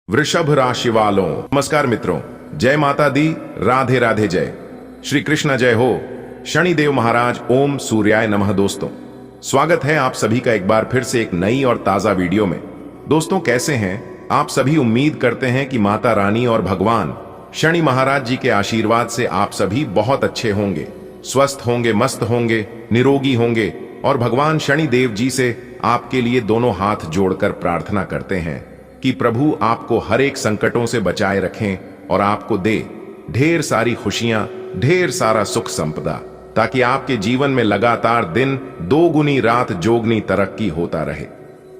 वृषभ राशि वालों नमस्कार मित्रों, जय माता दी, राधे राधे, जय श्री कृष्ण, जय हो शनिदेव महाराज, ओम सूर्याय नमः। दोस्तों, स्वागत है आप सभी का एक बार फिर से एक नई और ताजा वीडियो में। दोस्तों, कैसे हैं आप सभी? उम्मीद करते हैं कि माता रानी और भगवान शनि महाराज जी के आशीर्वाद से आप सभी बहुत अच्छे होंगे, स्वस्थ होंगे, मस्त होंगे, निरोगी होंगे और भगवान शनि देव जी से आपके लिए दोनों हाथ जोड़कर प्रार्थना करते हैं कि प्रभु आपको हर एक संकटों से बचाए रखें और आपको दे ढेर सारी खुशियां, ढेर सारा सुख संपदा, ताकि आपके जीवन में लगातार दिन दोगुनी रात जोगनी तरक्की होता रहे।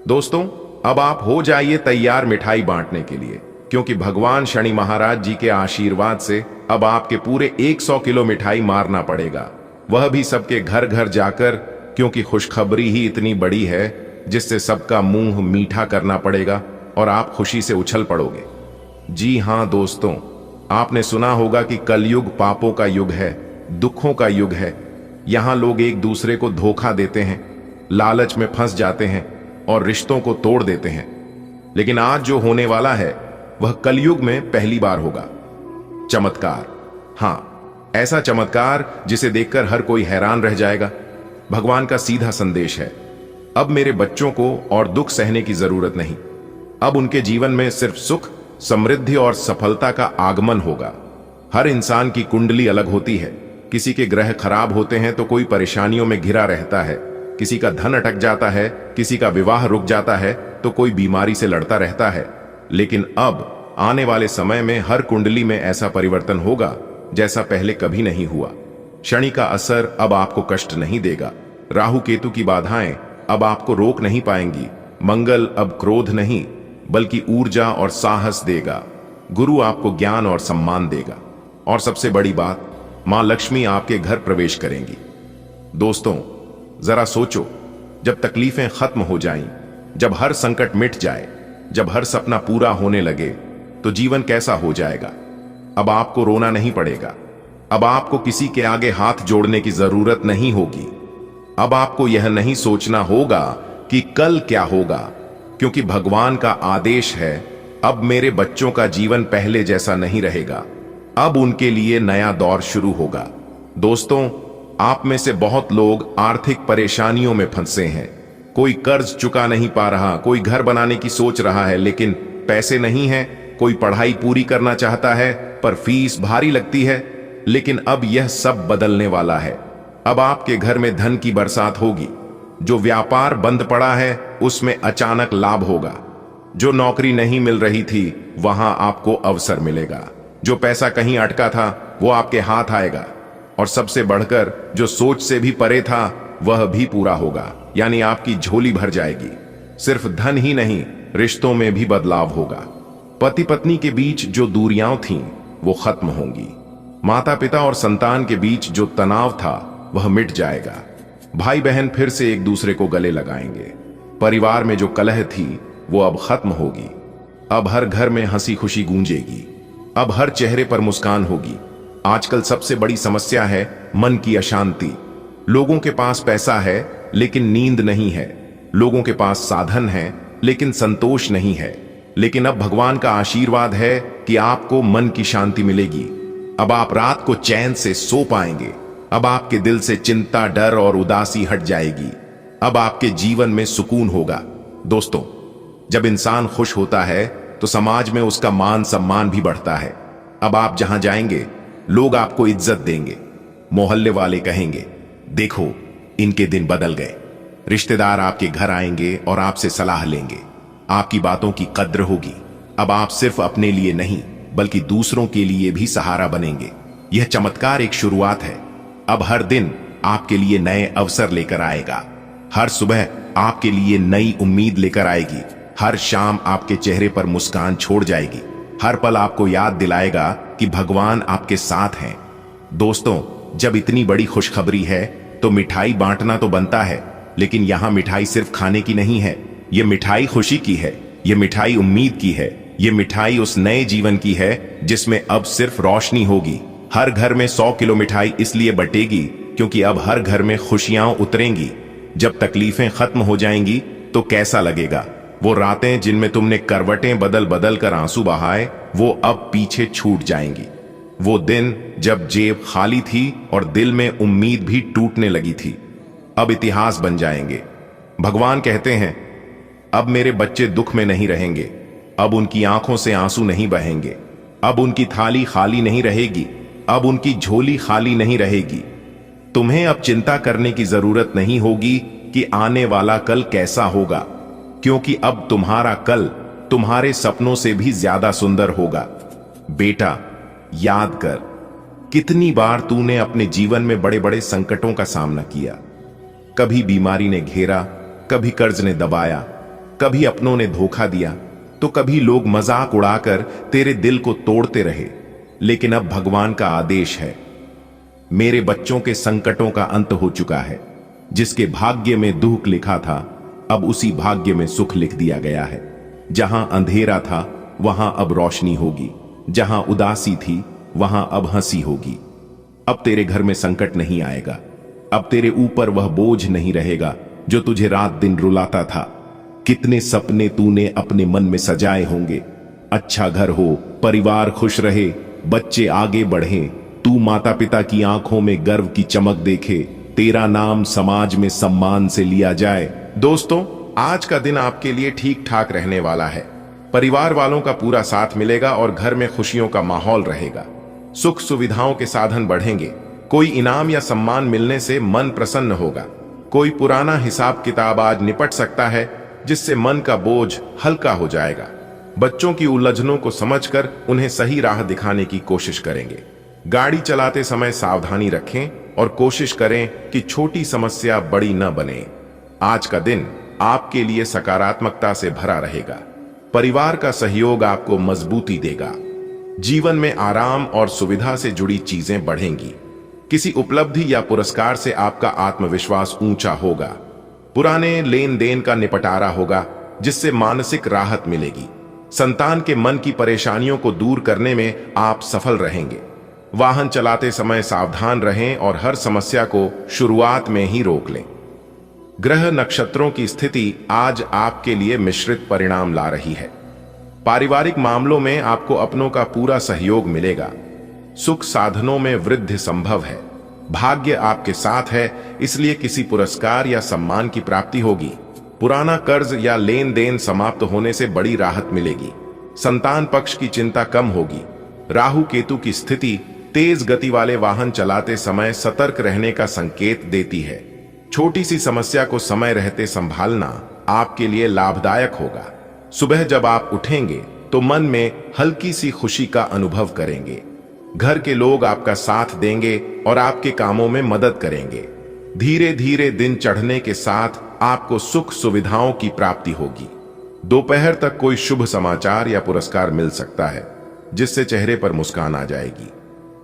दोस्तों, अब आप हो जाइए तैयार मिठाई बांटने के लिए, क्योंकि भगवान शनि महाराज जी के आशीर्वाद से अब आपके पूरे 100 किलो मिठाई मारना पड़ेगा, वह भी सबके घर घर जाकर, क्योंकि खुशखबरी ही इतनी बड़ी है जिससे सबका मुंह मीठा करना पड़ेगा और आप खुशी से उछल पड़ोगे। जी हां दोस्तों, आपने सुना होगा कि कलयुग पापों का युग है, दुखों का युग है। यहां लोग एक दूसरे को धोखा देते हैं, लालच में फंस जाते हैं और रिश्तों को तोड़ देते हैं। लेकिन आज जो होने वाला है वह कलयुग में पहली बार होगा। चमत्कार, हां, ऐसा चमत्कार जिसे देखकर हर कोई हैरान रह जाएगा। भगवान का सीधा संदेश है, अब मेरे बच्चों को और दुख सहने की जरूरत नहीं। अब उनके जीवन में सिर्फ सुख, समृद्धि और सफलता का आगमन होगा। हर इंसान की कुंडली अलग होती है। किसी के ग्रह खराब होते हैं तो कोई परेशानियों में घिरा रहता है, किसी का धन अटक जाता है, किसी का विवाह रुक जाता है तो कोई बीमारी से लड़ता रहता है। लेकिन अब आने वाले समय में हर कुंडली में ऐसा परिवर्तन होगा जैसा पहले कभी नहीं हुआ। शनि का असर अब आपको कष्ट नहीं देगा। राहु केतु की बाधाएं अब आपको रोक नहीं पाएंगी। मंगल अब क्रोध नहीं बल्कि ऊर्जा और साहस देगा। गुरु आपको ज्ञान और सम्मान देगा। और सबसे बड़ी बात, मां लक्ष्मी आपके घर प्रवेश करेंगी। दोस्तों, जरा सोचो, जब तकलीफें खत्म हो जाएं, जब हर संकट मिट जाए, जब हर सपना पूरा होने लगे तो जीवन कैसा हो जाएगा। अब आपको रोना नहीं पड़ेगा। अब आपको किसी के आगे हाथ जोड़ने की जरूरत नहीं होगी। अब आपको यह नहीं सोचना होगा कि कल क्या होगा, क्योंकि भगवान का आदेश है, अब मेरे बच्चों का जीवन पहले जैसा नहीं रहेगा। अब उनके लिए नया दौर शुरू होगा। दोस्तों, आप में से बहुत लोग आर्थिक परेशानियों में फंसे हैं। कोई कर्ज चुका नहीं पा रहा, कोई घर बनाने की सोच रहा है लेकिन पैसे नहीं है, कोई पढ़ाई पूरी करना चाहता है पर फीस भारी लगती है। लेकिन अब यह सब बदलने वाला है। अब आपके घर में धन की बरसात होगी। जो व्यापार बंद पड़ा है उसमें अचानक लाभ होगा। जो नौकरी नहीं मिल रही थी वहां आपको अवसर मिलेगा। जो पैसा कहीं अटका था वो आपके हाथ आएगा। और सबसे बढ़कर जो सोच से भी परे था वह भी पूरा होगा, यानी आपकी झोली भर जाएगी। सिर्फ धन ही नहीं, रिश्तों में भी बदलाव होगा। पति पत्नी के बीच जो दूरियां थीं वो खत्म होंगी। माता पिता और संतान के बीच जो तनाव था वह मिट जाएगा। भाई बहन फिर से एक दूसरे को गले लगाएंगे। परिवार में जो कलह थी वो अब खत्म होगी। अब हर घर में हंसी खुशी गूंजेगी। अब हर चेहरे पर मुस्कान होगी। आजकल सबसे बड़ी समस्या है मन की अशांति। लोगों के पास पैसा है लेकिन नींद नहीं है। लोगों के पास साधन है लेकिन संतोष नहीं है। लेकिन अब भगवान का आशीर्वाद है कि आपको मन की शांति मिलेगी। अब आप रात को चैन से सो पाएंगे। अब आपके दिल से चिंता, डर और उदासी हट जाएगी। अब आपके जीवन में सुकून होगा। दोस्तों, जब इंसान खुश होता है तो समाज में उसका मान सम्मान भी बढ़ता है। अब आप जहां जाएंगे लोग आपको इज्जत देंगे। मोहल्ले वाले कहेंगे, देखो इनके दिन बदल गए। रिश्तेदार आपके घर आएंगे और आपसे सलाह लेंगे। आपकी बातों की कद्र होगी। अब आप सिर्फ अपने लिए नहीं बल्कि दूसरों के लिए भी सहारा बनेंगे। यह चमत्कार एक शुरुआत है। अब हर दिन आपके लिए नए अवसर लेकर आएगा। हर सुबह आपके लिए नई उम्मीद लेकर आएगी। हर शाम आपके चेहरे पर मुस्कान छोड़ जाएगी। हर पल आपको याद दिलाएगा कि भगवान आपके साथ हैं। दोस्तों, जब इतनी बड़ी खुशखबरी है तो मिठाई बांटना तो बनता है, लेकिन यहां मिठाई सिर्फ खाने की नहीं है। यह मिठाई खुशी की है, यह मिठाई उम्मीद की है, यह मिठाई उस नए जीवन की है जिसमें अब सिर्फ रोशनी होगी। हर घर में 100 किलो मिठाई इसलिए बटेगी क्योंकि अब हर घर में खुशियां उतरेंगी। जब तकलीफें खत्म हो जाएंगी तो कैसा लगेगा? वो रातें जिनमें तुमने करवटें बदल बदल कर आंसू बहाए, वो अब पीछे छूट जाएंगी। वो दिन जब जेब खाली थी और दिल में उम्मीद भी टूटने लगी थी, अब इतिहास बन जाएंगे। भगवान कहते हैं, अब मेरे बच्चे दुख में नहीं रहेंगे, अब उनकी आंखों से आंसू नहीं बहेंगे, अब उनकी थाली खाली नहीं रहेगी, अब उनकी झोली खाली नहीं रहेगी। तुम्हें अब चिंता करने की जरूरत नहीं होगी कि आने वाला कल कैसा होगा, क्योंकि अब तुम्हारा कल तुम्हारे सपनों से भी ज्यादा सुंदर होगा। बेटा, याद कर, कितनी बार तूने अपने जीवन में बड़े बड़े संकटों का सामना किया। कभी बीमारी ने घेरा, कभी कर्ज ने दबाया, कभी अपनों ने धोखा दिया, तो कभी लोग मजाक उड़ाकर तेरे दिल को तोड़ते रहे। लेकिन अब भगवान का आदेश है, मेरे बच्चों के संकटों का अंत हो चुका है। जिसके भाग्य में दुख लिखा था, अब उसी भाग्य में सुख लिख दिया गया है। जहां अंधेरा था वहां अब रोशनी होगी, जहां उदासी थी वहां अब हंसी होगी। अब तेरे घर में संकट नहीं आएगा, अब तेरे ऊपर वह बोझ नहीं रहेगा जो तुझे रात दिन रुलाता था। कितने सपने तूने अपने मन में सजाए होंगे, अच्छा घर हो, परिवार खुश रहे, बच्चे आगे बढ़े, तू माता पिता की आंखों में गर्व की चमक देखे, तेरा नाम समाज में सम्मान से लिया जाए। दोस्तों, आज का दिन आपके लिए ठीक ठाक रहने वाला है। परिवार वालों का पूरा साथ मिलेगा और घर में खुशियों का माहौल रहेगा। सुख सुविधाओं के साधन बढ़ेंगे। कोई इनाम या सम्मान मिलने से मन प्रसन्न होगा। कोई पुराना हिसाब किताब आज निपट सकता है, जिससे मन का बोझ हल्का हो जाएगा। बच्चों की उलझनों को समझकर उन्हें सही राह दिखाने की कोशिश करेंगे। गाड़ी चलाते समय सावधानी रखें और कोशिश करें कि छोटी समस्या बड़ी न बने। आज का दिन आपके लिए सकारात्मकता से भरा रहेगा। परिवार का सहयोग आपको मजबूती देगा। जीवन में आराम और सुविधा से जुड़ी चीजें बढ़ेंगी। किसी उपलब्धि या पुरस्कार से आपका आत्मविश्वास ऊंचा होगा। पुराने लेन देन का निपटारा होगा, जिससे मानसिक राहत मिलेगी। संतान के मन की परेशानियों को दूर करने में आप सफल रहेंगे। वाहन चलाते समय सावधान रहें और हर समस्या को शुरुआत में ही रोक लें। ग्रह नक्षत्रों की स्थिति आज आपके लिए मिश्रित परिणाम ला रही है। पारिवारिक मामलों में आपको अपनों का पूरा सहयोग मिलेगा। सुख साधनों में वृद्धि संभव है। भाग्य आपके साथ है, इसलिए किसी पुरस्कार या सम्मान की प्राप्ति होगी। पुराना कर्ज या लेन देन समाप्त होने से बड़ी राहत मिलेगी। संतान पक्ष की चिंता कम होगी। राहु केतु की स्थिति तेज गति वाले वाहन चलाते समय सतर्क रहने का संकेत देती है। छोटी सी समस्या को समय रहते संभालना आपके लिए लाभदायक होगा। सुबह जब आप उठेंगे तो मन में हल्की सी खुशी का अनुभव करेंगे। घर के लोग आपका साथ देंगे और आपके कामों में मदद करेंगे। धीरे धीरे दिन चढ़ने के साथ आपको सुख सुविधाओं की प्राप्ति होगी। दोपहर तक कोई शुभ समाचार या पुरस्कार मिल सकता है, जिससे चेहरे पर मुस्कान आ जाएगी।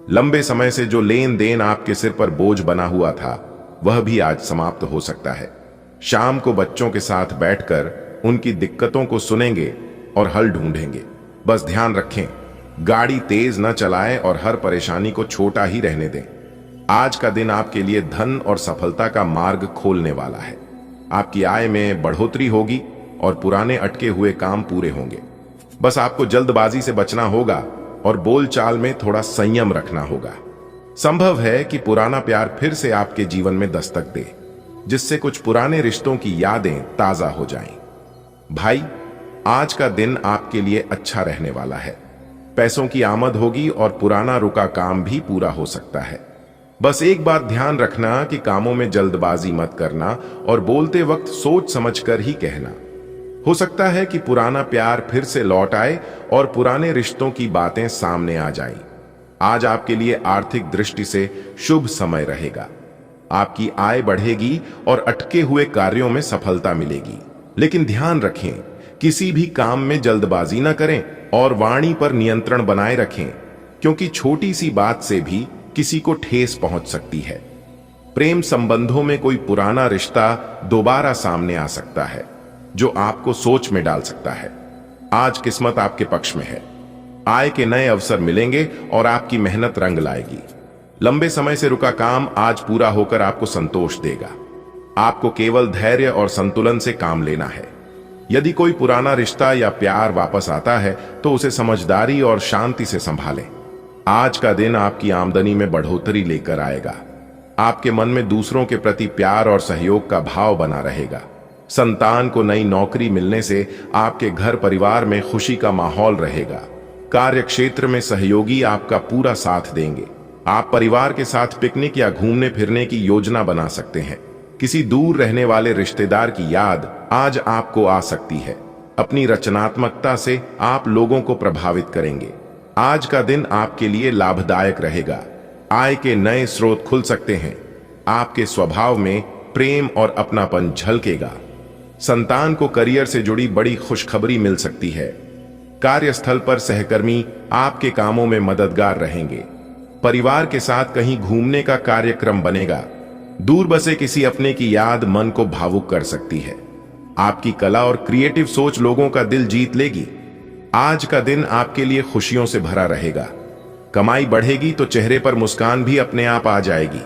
लंबे समय से जो लेन देन आपके सिर पर बोझ बना हुआ था, वह भी आज समाप्त हो सकता है। शाम को बच्चों के साथ बैठकर उनकी दिक्कतों को सुनेंगे और हल ढूंढेंगे। बस ध्यान रखें, गाड़ी तेज न चलाएं और हर परेशानी को छोटा ही रहने दें। आज का दिन आपके लिए धन और सफलता का मार्ग खोलने वाला है। आपकी आय में बढ़ोतरी होगी और पुराने अटके हुए काम पूरे होंगे। बस आपको जल्दबाजी से बचना होगा और बोलचाल में थोड़ा संयम रखना होगा। संभव है कि पुराना प्यार फिर से आपके जीवन में दस्तक दे, जिससे कुछ पुराने रिश्तों की यादें ताजा हो जाएं। भाई, आज का दिन आपके लिए अच्छा रहने वाला है। पैसों की आमद होगी और पुराना रुका काम भी पूरा हो सकता है। बस एक बात ध्यान रखना कि कामों में जल्दबाजी मत करना और बोलते वक्त सोच समझकर ही कहना। हो सकता है कि पुराना प्यार फिर से लौट आए और पुराने रिश्तों की बातें सामने आ जाएं। आज आपके लिए आर्थिक दृष्टि से शुभ समय रहेगा। आपकी आय बढ़ेगी और अटके हुए कार्यों में सफलता मिलेगी। लेकिन ध्यान रखें, किसी भी काम में जल्दबाजी न करें और वाणी पर नियंत्रण बनाए रखें, क्योंकि छोटी सी बात से भी किसी को ठेस पहुंच सकती है। प्रेम संबंधों में कोई पुराना रिश्ता दोबारा सामने आ सकता है, जो आपको सोच में डाल सकता है। आज किस्मत आपके पक्ष में है। आय के नए अवसर मिलेंगे और आपकी मेहनत रंग लाएगी। लंबे समय से रुका काम आज पूरा होकर आपको संतोष देगा। आपको केवल धैर्य और संतुलन से काम लेना है। यदि कोई पुराना रिश्ता या प्यार वापस आता है तो उसे समझदारी और शांति से संभालें। आज का दिन आपकी आमदनी में बढ़ोतरी लेकर आएगा। आपके मन में दूसरों के प्रति प्यार और सहयोग का भाव बना रहेगा। संतान को नई नौकरी मिलने से आपके घर परिवार में खुशी का माहौल रहेगा। कार्य क्षेत्र में सहयोगी आपका पूरा साथ देंगे। आप परिवार के साथ पिकनिक या घूमने फिरने की योजना बना सकते हैं। किसी दूर रहने वाले रिश्तेदार की याद आज आपको आ सकती है। अपनी रचनात्मकता से आप लोगों को प्रभावित करेंगे। आज का दिन आपके लिए लाभदायक रहेगा। आय के नए स्रोत खुल सकते हैं। आपके स्वभाव में प्रेम और अपनापन झलकेगा। संतान को करियर से जुड़ी बड़ी खुशखबरी मिल सकती है। कार्यस्थल पर सहकर्मी आपके कामों में मददगार रहेंगे। परिवार के साथ कहीं घूमने का कार्यक्रम बनेगा। दूर बसे किसी अपने की याद मन को भावुक कर सकती है। आपकी कला और क्रिएटिव सोच लोगों का दिल जीत लेगी। आज का दिन आपके लिए खुशियों से भरा रहेगा। कमाई बढ़ेगी तो चेहरे पर मुस्कान भी अपने आप आ जाएगी।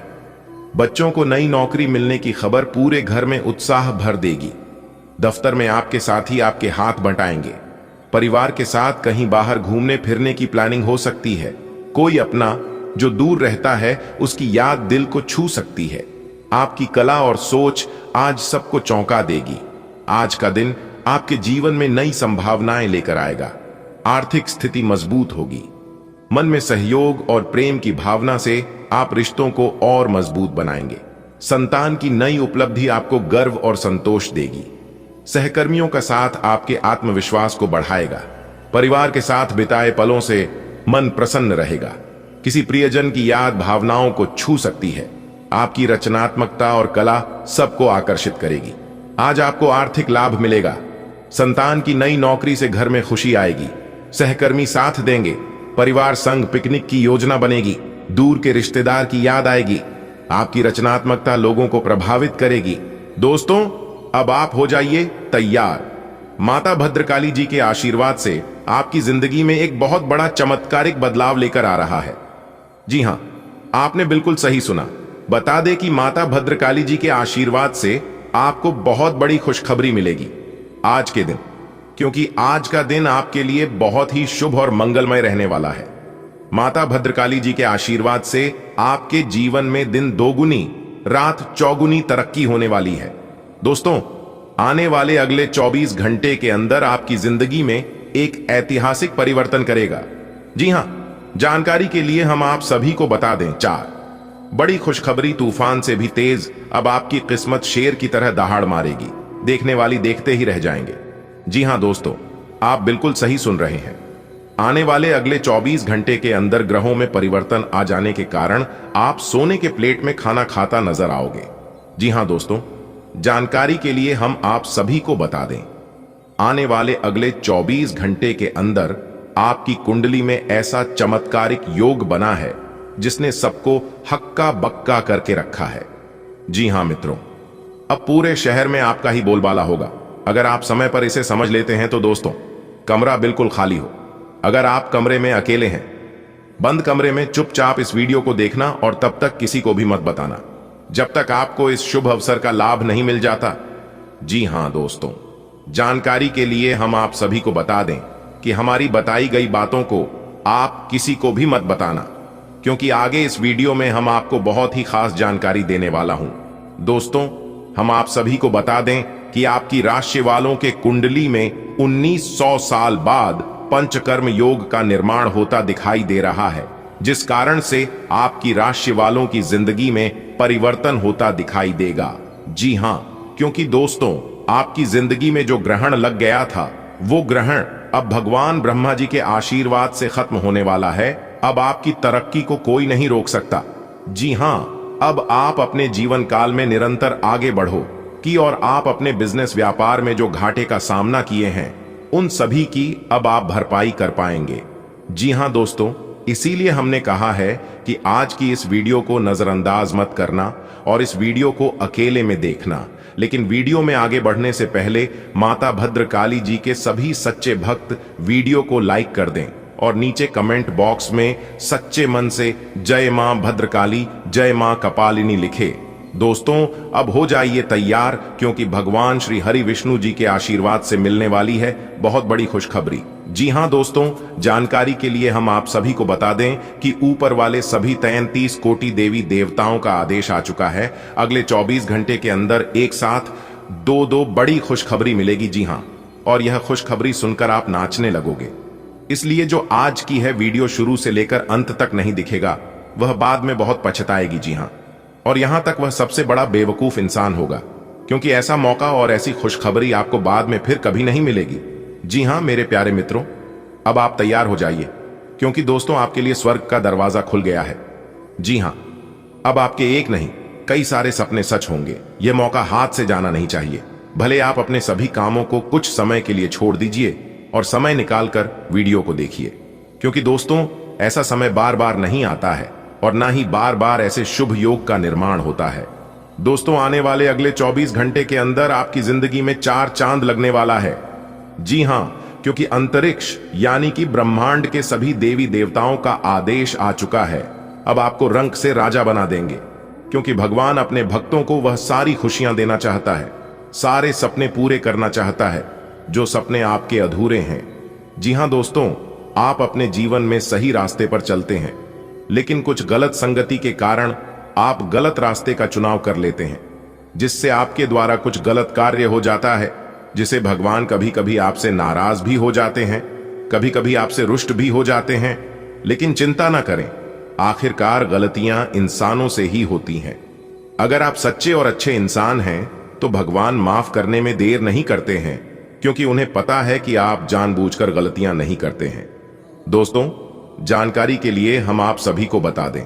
बच्चों को नई नौकरी मिलने की खबर पूरे घर में उत्साह भर देगी। दफ्तर में आपके साथी आपके हाथ बंटाएंगे। परिवार के साथ कहीं बाहर घूमने फिरने की प्लानिंग हो सकती है। कोई अपना जो दूर रहता है उसकी याद दिल को छू सकती है। आपकी कला और सोच आज सबको चौंका देगी। आज का दिन आपके जीवन में नई संभावनाएं लेकर आएगा। आर्थिक स्थिति मजबूत होगी। मन में सहयोग और प्रेम की भावना से आप रिश्तों को और मजबूत बनाएंगे। संतान की नई उपलब्धि आपको गर्व और संतोष देगी। सहकर्मियों का साथ आपके आत्मविश्वास को बढ़ाएगा। परिवार के साथ बिताए पलों से मन प्रसन्न रहेगा। किसी प्रियजन की याद भावनाओं को छू सकती है। आपकी रचनात्मकता और कला सबको आकर्षित करेगी। आज आपको आर्थिक लाभ मिलेगा। संतान की नई नौकरी से घर में खुशी आएगी। सहकर्मी साथ देंगे। परिवार संग पिकनिक की योजना बनेगी। दूर के रिश्तेदार की याद आएगी। आपकी रचनात्मकता लोगों को प्रभावित करेगी। दोस्तों, अब आप हो जाइए तैयार। माता भद्रकाली जी के आशीर्वाद से आपकी जिंदगी में एक बहुत बड़ा चमत्कारिक बदलाव लेकर आ रहा है। जी हां, आपने बिल्कुल सही सुना। बता दें कि माता भद्रकाली जी के आशीर्वाद से आपको बहुत बड़ी खुशखबरी मिलेगी आज के दिन, क्योंकि आज का दिन आपके लिए बहुत ही शुभ और मंगलमय रहने वाला है। माता भद्रकाली जी के आशीर्वाद से आपके जीवन में दिन दोगुनी रात चौगुनी तरक्की होने वाली है। दोस्तों, आने वाले अगले 24 घंटे के अंदर आपकी जिंदगी में एक ऐतिहासिक परिवर्तन करेगा। जी हां, जानकारी के लिए हम आप सभी को बता दें, 4 बड़ी खुशखबरी तूफान से भी तेज अब आपकी किस्मत शेर की तरह दहाड़ मारेगी। देखने वाली देखते ही रह जाएंगे। जी हां दोस्तों, आप बिल्कुल सही सुन रहे हैं। आने वाले अगले 24 घंटे के अंदर ग्रहों में परिवर्तन आ जाने के कारण आप सोने के प्लेट में खाना खाता नजर आओगे। जी हां दोस्तों, जानकारी के लिए हम आप सभी को बता दें, आने वाले अगले 24 घंटे के अंदर आपकी कुंडली में ऐसा चमत्कारिक योग बना है जिसने सबको हक्का बक्का करके रखा है। जी हां मित्रों, अब पूरे शहर में आपका ही बोलबाला होगा। अगर आप समय पर इसे समझ लेते हैं तो दोस्तों, कमरा बिल्कुल खाली हो। अगर आप कमरे में अकेले हैं, बंद कमरे में चुपचाप इस वीडियो को देखना और तब तक किसी को भी मत बताना जब तक आपको इस शुभ अवसर का लाभ नहीं मिल जाता। जी हां दोस्तों, जानकारी के लिए हम आप सभी को बता दें कि हमारी बताई गई बातों को आप किसी को भी मत बताना, क्योंकि आगे इस वीडियो में हम आपको बहुत ही खास जानकारी देने वाला हूं। दोस्तों, हम आप सभी को बता दें कि आपकी राशि वालों के कुंडली में 1900 साल बाद पंचकर्म योग का निर्माण होता दिखाई दे रहा है, जिस कारण से आपकी राशि वालों की जिंदगी में परिवर्तन होता दिखाई देगा। जी हां, क्योंकि दोस्तों, आपकी जिंदगी में जो ग्रहण लग गया था, वो ग्रहण अब भगवान ब्रह्मा जी के आशीर्वाद से खत्म होने वाला है। अब आपकी तरक्की को कोई नहीं रोक सकता। जी हां, अब आप अपने जीवन काल में निरंतर आगे बढ़ो कि और आप अपने बिजनेस व्यापार में जो घाटे का सामना किए हैं, उन सभी की अब आप भरपाई कर पाएंगे। जी हां दोस्तों, इसीलिए हमने कहा है कि आज की इस वीडियो को नजरअंदाज मत करना और इस वीडियो को अकेले में देखना। लेकिन वीडियो में आगे बढ़ने से पहले माता भद्रकाली जी के सभी सच्चे भक्त वीडियो को लाइक कर दें और नीचे कमेंट बॉक्स में सच्चे मन से जय मां भद्रकाली, जय मां कपालिनी लिखे। दोस्तों अब हो जाइए तैयार, क्योंकि भगवान श्री हरि विष्णु जी के आशीर्वाद से मिलने वाली है बहुत बड़ी खुशखबरी। जी हां दोस्तों, जानकारी के लिए हम आप सभी को बता दें कि ऊपर वाले सभी 33 कोटि देवी देवताओं का आदेश आ चुका है। अगले 24 घंटे के अंदर एक साथ दो बड़ी खुशखबरी मिलेगी। जी हां, और यह खुशखबरी सुनकर आप नाचने लगोगे। इसलिए जो आज की है वीडियो शुरू से लेकर अंत तक नहीं दिखेगा, वह बाद में बहुत पछताएगी। जी हां, और यहां तक वह सबसे बड़ा बेवकूफ इंसान होगा, क्योंकि ऐसा मौका और ऐसी खुशखबरी आपको बाद में फिर कभी नहीं मिलेगी। जी हां मेरे प्यारे मित्रों, अब आप तैयार हो जाइए, क्योंकि दोस्तों आपके लिए स्वर्ग का दरवाजा खुल गया है। जी हां, अब आपके एक नहीं कई सारे सपने सच होंगे। यह मौका हाथ से जाना नहीं चाहिए। भले आप अपने सभी कामों को कुछ समय के लिए छोड़ दीजिए और समय निकालकर वीडियो को देखिए, क्योंकि दोस्तों ऐसा समय बार बार नहीं आता है और ना ही बार बार ऐसे शुभ योग का निर्माण होता है। दोस्तों आने वाले अगले 24 घंटे के अंदर आपकी जिंदगी में 4 चांद लगने वाला है। जी हां, क्योंकि अंतरिक्ष यानी कि ब्रह्मांड के सभी देवी देवताओं का आदेश आ चुका है। अब आपको रंक से राजा बना देंगे, क्योंकि भगवान अपने भक्तों को वह सारी खुशियां देना चाहता है, सारे सपने पूरे करना चाहता है जो सपने आपके अधूरे हैं। जी हां दोस्तों, आप अपने जीवन में सही रास्ते पर चलते हैं, लेकिन कुछ गलत संगति के कारण आप गलत रास्ते का चुनाव कर लेते हैं, जिससे आपके द्वारा कुछ गलत कार्य हो जाता है, जिसे भगवान कभी कभी आपसे नाराज भी हो जाते हैं, कभी कभी आपसे रुष्ट भी हो जाते हैं। लेकिन चिंता ना करें, आखिरकार गलतियां इंसानों से ही होती हैं। अगर आप सच्चे और अच्छे इंसान हैं तो भगवान माफ करने में देर नहीं करते हैं, क्योंकि उन्हें पता है कि आप जानबूझकर गलतियां नहीं करते हैं। दोस्तों जानकारी के लिए हम आप सभी को बता दें,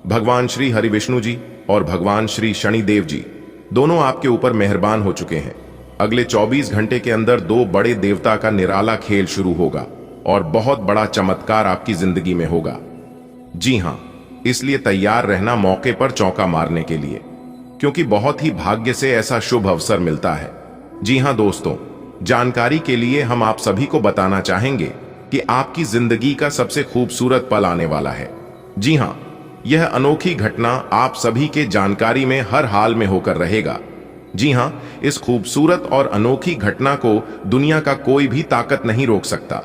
भगवान श्री हरि विष्णु जी और भगवान श्री शनिदेव जी दोनों आपके ऊपर मेहरबान हो चुके हैं। अगले 24 घंटे के अंदर 2 बड़े देवता का निराला खेल शुरू होगा और बहुत बड़ा चमत्कार आपकी जिंदगी में होगा। जी हां, इसलिए तैयार रहना मौके पर चौका मारने के लिए, क्योंकि बहुत ही भाग्य से ऐसा शुभ अवसर मिलता है। जी हां दोस्तों, जानकारी के लिए हम आप सभी को बताना चाहेंगे कि आपकी जिंदगी का सबसे खूबसूरत पल आने वाला है। जी हां, यह अनोखी घटना आप सभी के जानकारी में हर हाल में होकर रहेगा। जी हां, इस खूबसूरत और अनोखी घटना को दुनिया का कोई भी ताकत नहीं रोक सकता,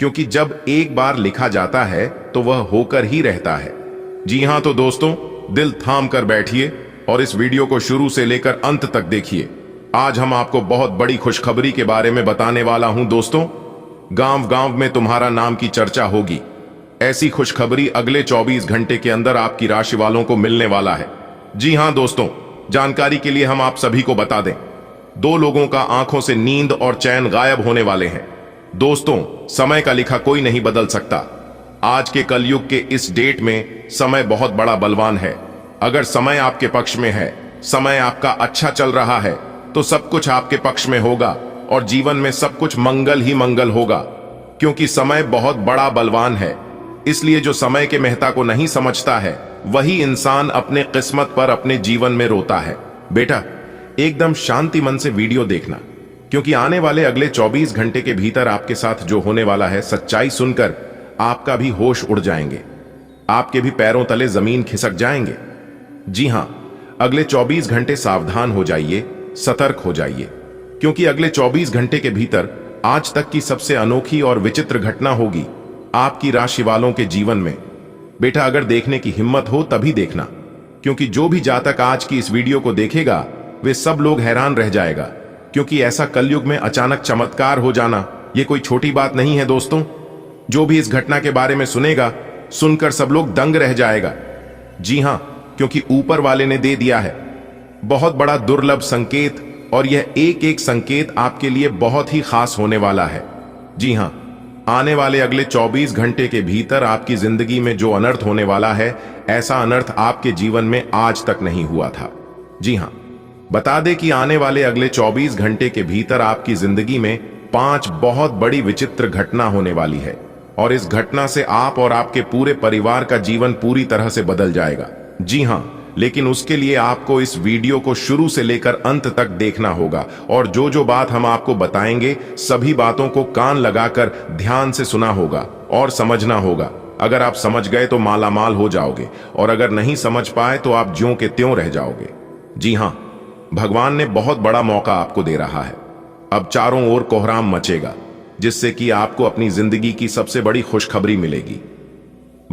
क्योंकि जब एक बार लिखा जाता है तो वह होकर ही रहता है। जी हां तो दोस्तों, दिल थाम कर बैठिए और इस वीडियो को शुरू से लेकर अंत तक देखिए। आज हम आपको बहुत बड़ी खुशखबरी के बारे में बताने वाला हूं। दोस्तों गांव गांव में तुम्हारा नाम की चर्चा होगी। ऐसी खुशखबरी अगले 24 घंटे के अंदर आपकी राशि वालों को मिलने वाला है। जी हां दोस्तों, जानकारी के लिए हम आप सभी को बता दें, 2 लोगों का आंखों से नींद और चैन गायब होने वाले हैं। दोस्तों समय का लिखा कोई नहीं बदल सकता। आज के कलयुग के इस डेट में समय बहुत बड़ा बलवान है। अगर समय आपके पक्ष में है, समय आपका अच्छा चल रहा है, तो सब कुछ आपके पक्ष में होगा और जीवन में सब कुछ मंगल ही मंगल होगा, क्योंकि समय बहुत बड़ा बलवान है। इसलिए जो समय के महत्व को नहीं समझता है, वही इंसान अपने किस्मत पर अपने जीवन में रोता है। बेटा एकदम शांति मन से वीडियो देखना, क्योंकि आने वाले अगले 24 घंटे के भीतर आपके साथ जो होने वाला है, सच्चाई सुनकर आपका भी होश उड़ जाएंगे, आपके भी पैरों तले जमीन खिसक जाएंगे। जी हां, अगले 24 घंटे सावधान हो जाइए, सतर्क हो जाइए, क्योंकि अगले 24 घंटे के भीतर आज तक की सबसे अनोखी और विचित्र घटना होगी आपकी राशि वालों के जीवन में। बेटा अगर देखने की हिम्मत हो तभी देखना, क्योंकि जो भी जातक आज की इस वीडियो को देखेगा वे सब लोग हैरान रह जाएगा, क्योंकि ऐसा कलयुग में अचानक चमत्कार हो जाना ये कोई छोटी बात नहीं है। दोस्तों जो भी इस घटना के बारे में सुनेगा, सुनकर सब लोग दंग रह जाएगा। जी हां, क्योंकि ऊपर वाले ने दे दिया है बहुत बड़ा दुर्लभ संकेत, और यह एक एक संकेत आपके लिए बहुत ही खास होने वाला है। जी हां, आने वाले अगले 24 घंटे के भीतर आपकी जिंदगी में जो अनर्थ होने वाला है, ऐसा अनर्थ आपके जीवन में आज तक नहीं हुआ था। जी हां, बता दें कि आने वाले अगले 24 घंटे के भीतर आपकी जिंदगी में 5 बहुत बड़ी विचित्र घटना होने वाली है, और इस घटना से आप और आपके पूरे परिवार का जीवन पूरी तरह से बदल जाएगा। जी हां, लेकिन उसके लिए आपको इस वीडियो को शुरू से लेकर अंत तक देखना होगा, और जो जो बात हम आपको बताएंगे सभी बातों को कान लगाकर ध्यान से सुना होगा और समझना होगा। अगर आप समझ गए तो मालामाल हो जाओगे, और अगर नहीं समझ पाए तो आप ज्यों के त्यों रह जाओगे। जी हां, भगवान ने बहुत बड़ा मौका आपको दे रहा है। अब चारों ओर कोहराम मचेगा, जिससे कि आपको अपनी जिंदगी की सबसे बड़ी खुशखबरी मिलेगी।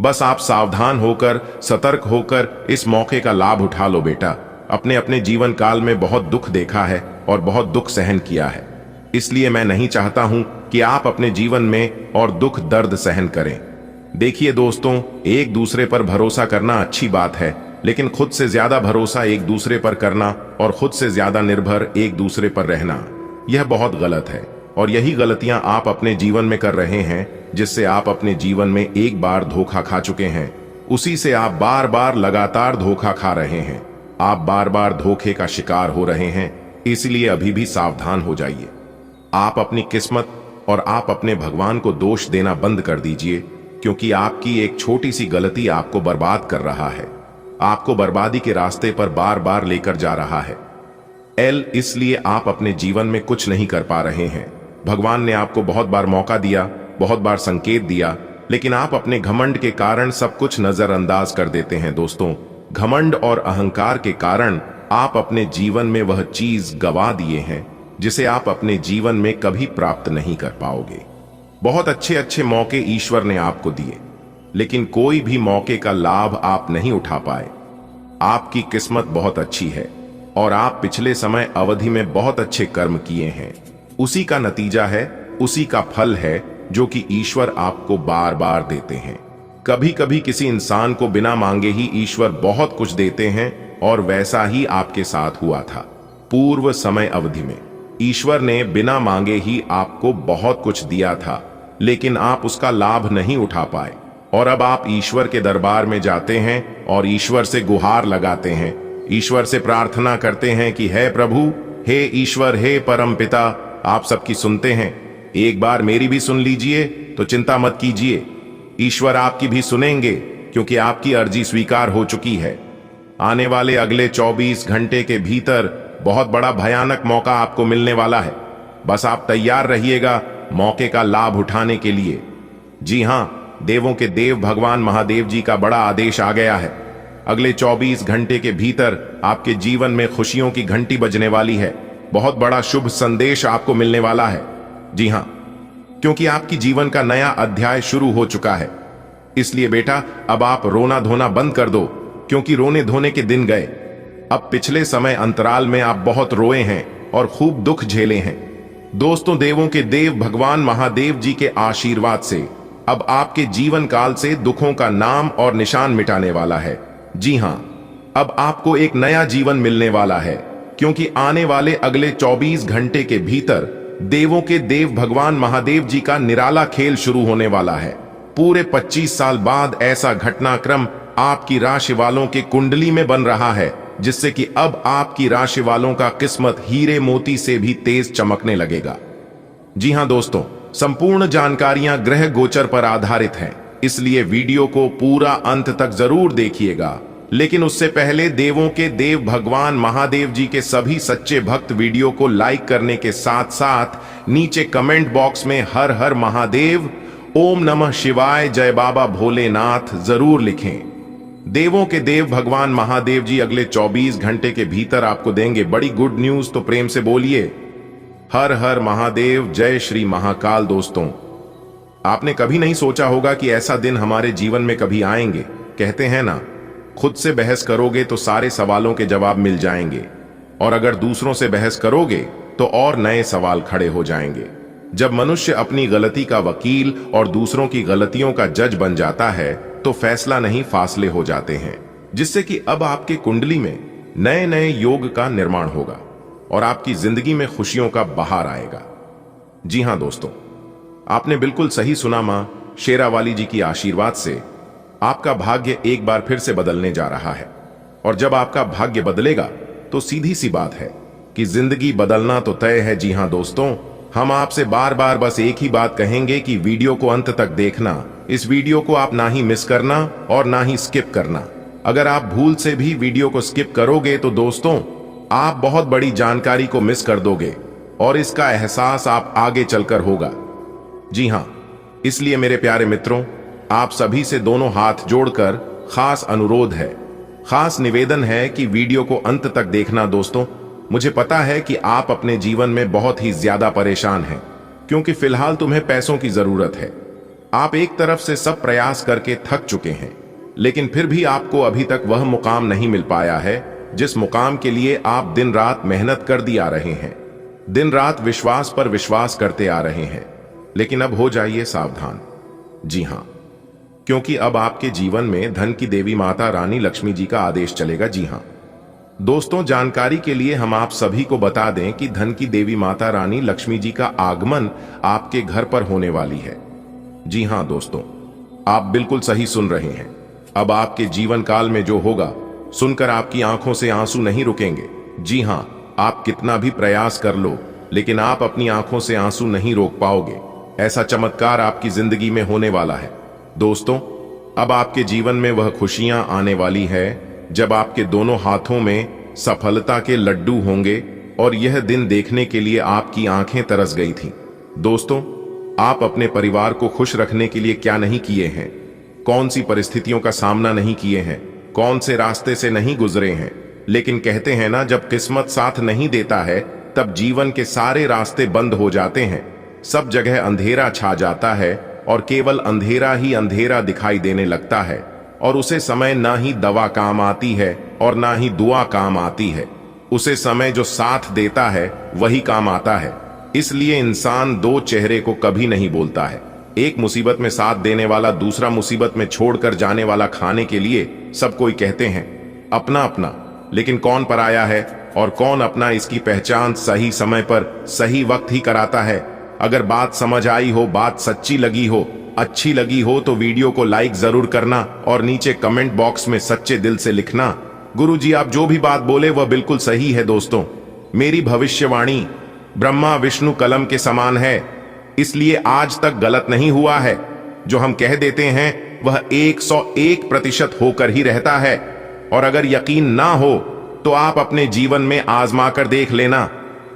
बस आप सावधान होकर, सतर्क होकर इस मौके का लाभ उठा लो बेटा। अपने अपने जीवन काल में बहुत दुख देखा है और बहुत दुख सहन किया है, इसलिए मैं नहीं चाहता हूं कि आप अपने जीवन में और दुख दर्द सहन करें। देखिए दोस्तों, एक दूसरे पर भरोसा करना अच्छी बात है, लेकिन खुद से ज्यादा भरोसा एक दूसरे पर करना और खुद से ज्यादा निर्भर एक दूसरे पर रहना, यह बहुत गलत है। और यही गलतियां आप अपने जीवन में कर रहे हैं, जिससे आप अपने जीवन में एक बार धोखा खा चुके हैं, उसी से आप बार बार लगातार धोखा खा रहे हैं। आप बार बार धोखे का शिकार हो रहे हैं, इसलिए अभी भी सावधान हो जाइए। आप अपनी किस्मत और आप अपने भगवान को दोष देना बंद कर दीजिए, क्योंकि आपकी एक छोटी सी गलती आपको बर्बाद कर रहा है, आपको बर्बादी के रास्ते पर बार बार लेकर जा रहा है। इसलिए आप अपने जीवन में कुछ नहीं कर पा रहे हैं। भगवान ने आपको बहुत बार मौका दिया, बहुत बार संकेत दिया, लेकिन आप अपने घमंड के कारण सब कुछ नजरअंदाज कर देते हैं। दोस्तों, घमंड और अहंकार के कारण आप अपने जीवन में वह चीज गवा दिए हैं जिसे आप अपने जीवन में कभी प्राप्त नहीं कर पाओगे। बहुत अच्छे अच्छे मौके ईश्वर ने आपको दिए, लेकिन कोई भी मौके का लाभ आप नहीं उठा पाए। आपकी किस्मत बहुत अच्छी है और आप पिछले समय अवधि में बहुत अच्छे कर्म किए हैं। उसी का नतीजा है, उसी का फल है जो कि ईश्वर आपको बार बार देते हैं। कभी कभी किसी इंसान को बिना मांगे ही ईश्वर बहुत कुछ देते हैं, और वैसा ही आपके साथ हुआ था। पूर्व समय अवधि में ईश्वर ने बिना मांगे ही आपको बहुत कुछ दिया था, लेकिन आप उसका लाभ नहीं उठा पाए। और अब आप ईश्वर के दरबार में जाते हैं और ईश्वर से गुहार लगाते हैं, ईश्वर से प्रार्थना करते हैं कि हे प्रभु, हे ईश्वर, हे परम पिता, आप सबकी सुनते हैं, एक बार मेरी भी सुन लीजिए, तो चिंता मत कीजिए, ईश्वर आपकी भी सुनेंगे, क्योंकि आपकी अर्जी स्वीकार हो चुकी है। आने वाले अगले 24 घंटे के भीतर बहुत बड़ा भयानक मौका आपको मिलने वाला है। बस आप तैयार रहिएगा मौके का लाभ उठाने के लिए। जी हां, देवों के देव भगवान महादेव जी का बड़ा आदेश आ गया है। अगले 24 घंटे के भीतर आपके जीवन में खुशियों की घंटी बजने वाली है। बहुत बड़ा शुभ संदेश आपको मिलने वाला है। जी हां, क्योंकि आपकी जीवन का नया अध्याय शुरू हो चुका है। इसलिए बेटा, अब आप रोना धोना बंद कर दो, क्योंकि रोने धोने के दिन गए। अब पिछले समय अंतराल में आप बहुत रोए हैं और खूब दुख झेले हैं। दोस्तों, देवों के देव भगवान महादेव जी के आशीर्वाद से अब आपके जीवन काल से दुखों का नाम और निशान मिटाने वाला है। जी हां, अब आपको एक नया जीवन मिलने वाला है, क्योंकि आने वाले अगले 24 घंटे के भीतर देवों के देव भगवान महादेव जी का निराला खेल शुरू होने वाला है। पूरे 25 साल बाद ऐसा घटनाक्रम आपकी राशि वालों के कुंडली में बन रहा है, जिससे कि अब आपकी राशि वालों का किस्मत हीरे मोती से भी तेज चमकने लगेगा। जी हां दोस्तों, संपूर्ण जानकारियां ग्रह गोचर पर आधारित हैं, इसलिए वीडियो को पूरा अंत तक जरूर देखिएगा। लेकिन उससे पहले देवों के देव भगवान महादेव जी के सभी सच्चे भक्त वीडियो को लाइक करने के साथ साथ नीचे कमेंट बॉक्स में हर हर महादेव, ओम नमः शिवाय, जय बाबा भोलेनाथ जरूर लिखें। देवों के देव भगवान महादेव जी अगले 24 घंटे के भीतर आपको देंगे बड़ी गुड न्यूज, तो प्रेम से बोलिए हर हर महादेव, जय श्री महाकाल। दोस्तों, आपने कभी नहीं सोचा होगा कि ऐसा दिन हमारे जीवन में कभी आएंगे। कहते हैं ना, खुद से बहस करोगे तो सारे सवालों के जवाब मिल जाएंगे, और अगर दूसरों से बहस करोगे तो और नए सवाल खड़े हो जाएंगे। जब मनुष्य अपनी गलती का वकील और दूसरों की गलतियों का जज बन जाता है, तो फैसला नहीं फासले हो जाते हैं, जिससे कि अब आपके कुंडली में नए नए योग का निर्माण होगा और आपकी जिंदगी में खुशियों का बहार आएगा। जी हां दोस्तों, आपने बिल्कुल सही सुना। मां शेरावाली जी की आशीर्वाद से आपका भाग्य एक बार फिर से बदलने जा रहा है, और जब आपका भाग्य बदलेगा तो सीधी सी बात है कि जिंदगी बदलना तो तय है। जी हां दोस्तों, हम आपसे बार बार बस एक ही बात कहेंगे कि वीडियो को अंत तक देखना। इस वीडियो को आप ना ही मिस करना और ना ही स्किप करना। अगर आप भूल से भी वीडियो को स्किप करोगे तो दोस्तों, आप बहुत बड़ी जानकारी को मिस कर दोगे, और इसका एहसास आप आगे चलकर होगा। जी हां, इसलिए मेरे प्यारे मित्रों, आप सभी से दोनों हाथ जोड़कर खास अनुरोध है, खास निवेदन है कि वीडियो को अंत तक देखना दोस्तों। मुझे पता है कि आप अपने जीवन में बहुत ही ज्यादा परेशान हैं, क्योंकि फिलहाल तुम्हें पैसों की जरूरत है। आप एक तरफ से सब प्रयास करके थक चुके हैं, लेकिन फिर भी आपको अभी तक वह मुकाम नहीं मिल पाया है जिस मुकाम के लिए आप दिन रात मेहनत कर दी आ रहे हैं, दिन रात विश्वास पर विश्वास करते आ रहे हैं। लेकिन अब हो जाइए सावधान। जी हां, क्योंकि अब आपके जीवन में धन की देवी माता रानी लक्ष्मी जी का आदेश चलेगा। जी हां दोस्तों, जानकारी के लिए हम आप सभी को बता दें कि धन की देवी माता रानी लक्ष्मी जी का आगमन आपके घर पर होने वाली है। जी हां दोस्तों, आप बिल्कुल सही सुन रहे हैं। अब आपके जीवन काल में जो होगा, सुनकर आपकी आंखों से आंसू नहीं रुकेंगे। जी हां, आप कितना भी प्रयास कर लो, लेकिन आप अपनी आंखों से आंसू नहीं रोक पाओगे। ऐसा चमत्कार आपकी जिंदगी में होने वाला है दोस्तों। अब आपके जीवन में वह खुशियां आने वाली है जब आपके दोनों हाथों में सफलता के लड्डू होंगे, और यह दिन देखने के लिए आपकी आंखें तरस गई थीं। दोस्तों, आप अपने परिवार को खुश रखने के लिए क्या नहीं किए हैं, कौन सी परिस्थितियों का सामना नहीं किए हैं, कौन से रास्ते से नहीं गुजरे हैं। लेकिन कहते हैं ना, जब किस्मत साथ नहीं देता है तब जीवन के सारे रास्ते बंद हो जाते हैं, सब जगह अंधेरा छा जाता है और केवल अंधेरा ही अंधेरा दिखाई देने लगता है। और उसे समय ना ही दवा काम आती है और ना ही दुआ काम आती है। उसे समय जो साथ देता है वही काम आता है। इसलिए इंसान दो चेहरे को कभी नहीं बोलता है। एक मुसीबत में साथ देने वाला दूसरा मुसीबत में छोड़कर जाने वाला। खाने के लिए सब कोई कहते हैं अपना अपना, लेकिन कौन पराया है और कौन अपना, इसकी पहचान सही समय पर सही वक्त ही कराता है। अगर बात समझ आई हो, बात सच्ची लगी हो, अच्छी लगी हो तो वीडियो को लाइक जरूर करना और नीचे कमेंट बॉक्स में सच्चे दिल से लिखना, गुरुजी आप जो भी बात बोले वह बिल्कुल सही है। दोस्तों, मेरी भविष्यवाणी ब्रह्मा विष्णु कलम के समान है, इसलिए आज तक गलत नहीं हुआ है। जो हम कह देते हैं वह 101% होकर ही रहता है। और अगर यकीन ना हो तो आप अपने जीवन में आजमा कर देख लेना,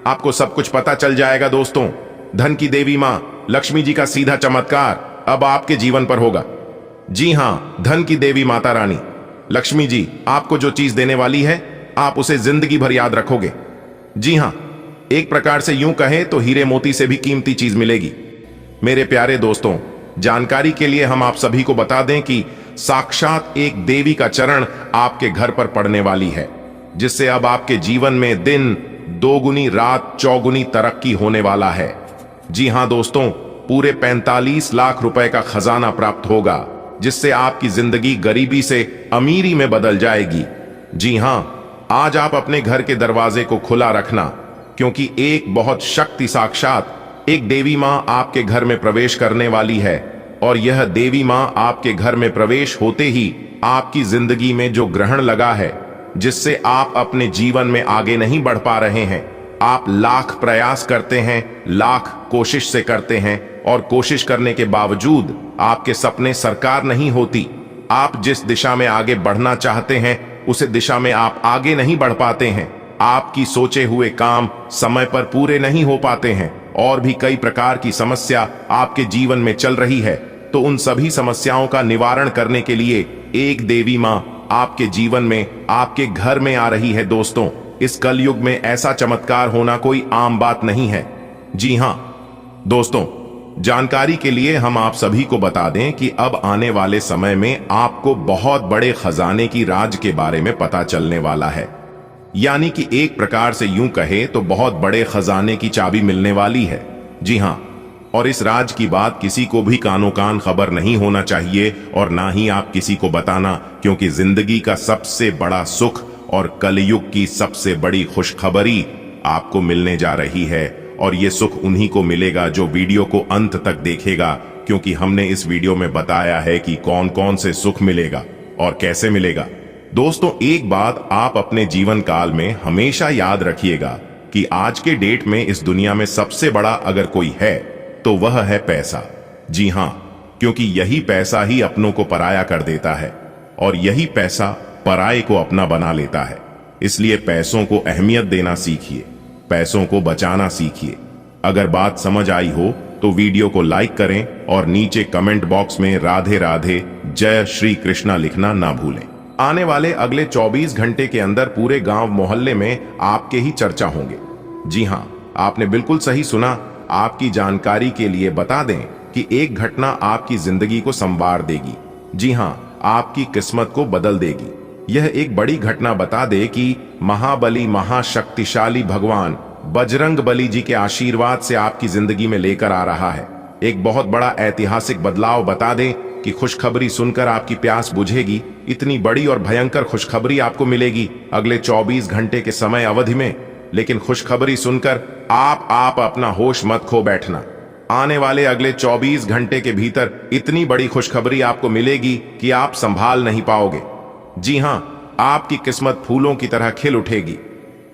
आपको सब कुछ पता चल जाएगा। दोस्तों, धन की देवी मां लक्ष्मी जी का सीधा चमत्कार अब आपके जीवन पर होगा। जी हां, धन की देवी माता रानी लक्ष्मी जी आपको जो चीज देने वाली है, आप उसे जिंदगी भर याद रखोगे। जी हां, एक प्रकार से यूं कहें तो हीरे मोती से भी कीमती चीज मिलेगी। मेरे प्यारे दोस्तों, जानकारी के लिए हम आप सभी को बता दें कि साक्षात एक देवी का चरण आपके घर पर पड़ने वाली है, जिससे अब आपके जीवन में दिन दोगुनी रात चौगुनी तरक्की होने वाला है। जी हां दोस्तों, पूरे 45 लाख रुपए का खजाना प्राप्त होगा, जिससे आपकी जिंदगी गरीबी से अमीरी में बदल जाएगी। जी हां, आज आप अपने घर के दरवाजे को खुला रखना, क्योंकि एक बहुत शक्ति साक्षात एक देवी मां आपके घर में प्रवेश करने वाली है। और यह देवी मां आपके घर में प्रवेश होते ही आपकी जिंदगी में जो ग्रहण लगा है, जिससे आप अपने जीवन में आगे नहीं बढ़ पा रहे हैं, आप लाख प्रयास करते हैं, लाख कोशिश से करते हैं, और कोशिश करने के बावजूद आपके सपने साकार नहीं होती। आप जिस दिशा में आगे बढ़ना चाहते हैं उस दिशा में आप आगे नहीं बढ़ पाते हैं। आपकी सोचे हुए काम समय पर पूरे नहीं हो पाते हैं, और भी कई प्रकार की समस्या आपके जीवन में चल रही है। तो उन सभी समस्याओं का निवारण करने के लिए एक देवी मां आपके जीवन में, आपके घर में आ रही है। दोस्तों, इस कलयुग में ऐसा चमत्कार होना कोई आम बात नहीं है। जी हां दोस्तों, जानकारी के लिए हम आप सभी को बता दें कि अब आने वाले समय में आपको बहुत बड़े खजाने की राज के बारे में पता चलने वाला है। यानी कि एक प्रकार से यूं कहे तो बहुत बड़े खजाने की चाबी मिलने वाली है। जी हां, और इस राज की बात किसी को भी कानो कान खबर नहीं होना चाहिए, और ना ही आप किसी को बताना, क्योंकि जिंदगी का सबसे बड़ा सुख और कलयुग की सबसे बड़ी खुशखबरी आपको मिलने जा रही है। और ये सुख उन्हीं को मिलेगा जो वीडियो को अंत तक देखेगा, क्योंकि हमने इस वीडियो में बताया है कि कौन कौन से सुख मिलेगा और कैसे मिलेगा। दोस्तों, एक बात आप अपने जीवन काल में हमेशा याद रखिएगा कि आज के डेट में इस दुनिया में सबसे बड़ा अगर कोई है तो वह है पैसा। जी हां, क्योंकि यही पैसा ही अपनों को पराया कर देता है, और यही पैसा पराये को अपना बना लेता है। इसलिए पैसों को अहमियत देना सीखिए, पैसों को बचाना सीखिए। अगर बात समझ आई हो तो वीडियो को लाइक करें और नीचे कमेंट बॉक्स में राधे राधे जय श्री कृष्णा लिखना ना भूलें। आने वाले अगले 24 घंटे के अंदर पूरे गांव मोहल्ले में आपके ही चर्चा होंगे। जी हां, आपने बिल्कुल सही सुना। आपकी जानकारी के लिए बता दें कि एक घटना आपकी जिंदगी को संवार देगी। जी हां, आपकी किस्मत को बदल देगी। यह एक बड़ी घटना बता दे कि महाबली महाशक्तिशाली भगवान बजरंग बली जी के आशीर्वाद से आपकी जिंदगी में लेकर आ रहा है। एक बहुत बड़ा ऐतिहासिक बदलाव बता दें कि खुशखबरी सुनकर आपकी प्यास बुझेगी। इतनी बड़ी और भयंकर खुशखबरी आपको मिलेगी अगले 24 घंटे के समय अवधि में। लेकिन खुशखबरी सुनकर आप अपना होश मत खो बैठना। आने वाले अगले 24 घंटे के भीतर इतनी बड़ी खुशखबरी आपको मिलेगी कि आप संभाल नहीं पाओगे। जी हां, आपकी किस्मत फूलों की तरह खिल उठेगी।